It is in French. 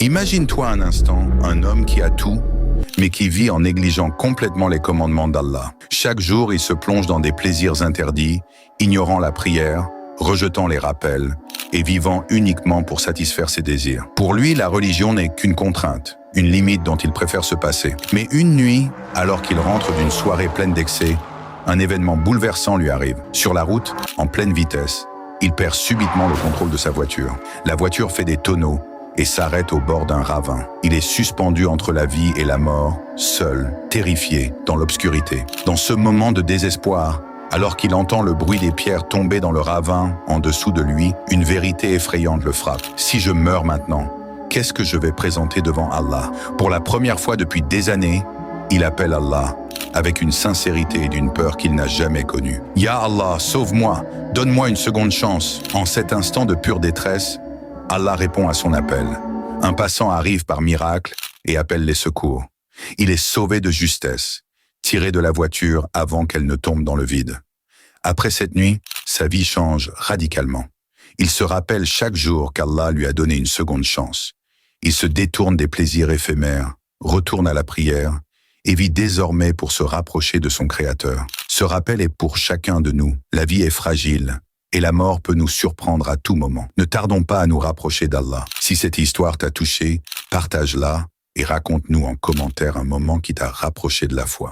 Imagine-toi un instant un homme qui a tout, mais qui vit en négligeant complètement les commandements d'Allah. Chaque jour, il se plonge dans des plaisirs interdits, ignorant la prière, rejetant les rappels et vivant uniquement pour satisfaire ses désirs. Pour lui, la religion n'est qu'une contrainte, une limite dont il préfère se passer. Mais une nuit, alors qu'il rentre d'une soirée pleine d'excès, un événement bouleversant lui arrive. Sur la route, en pleine vitesse, il perd subitement le contrôle de sa voiture. La voiture fait des tonneaux et s'arrête au bord d'un ravin. Il est suspendu entre la vie et la mort, seul, terrifié, dans l'obscurité. Dans ce moment de désespoir, alors qu'il entend le bruit des pierres tomber dans le ravin en dessous de lui, une vérité effrayante le frappe. Si je meurs maintenant, qu'est-ce que je vais présenter devant Allah? Pour la première fois depuis des années, il appelle Allah avec une sincérité et d'une peur qu'il n'a jamais connue. « Ya Allah, sauve-moi, donne-moi une seconde chance. » En cet instant de pure détresse, Allah répond à son appel. Un passant arrive par miracle et appelle les secours. Il est sauvé de justesse, tiré de la voiture avant qu'elle ne tombe dans le vide. Après cette nuit, sa vie change radicalement. Il se rappelle chaque jour qu'Allah lui a donné une seconde chance. Il se détourne des plaisirs éphémères, retourne à la prière et vit désormais pour se rapprocher de son Créateur. Ce rappel est pour chacun de nous. La vie est fragile et la mort peut nous surprendre à tout moment. Ne tardons pas à nous rapprocher d'Allah. Si cette histoire t'a touché, partage-la et raconte-nous en commentaire un moment qui t'a rapproché de la foi.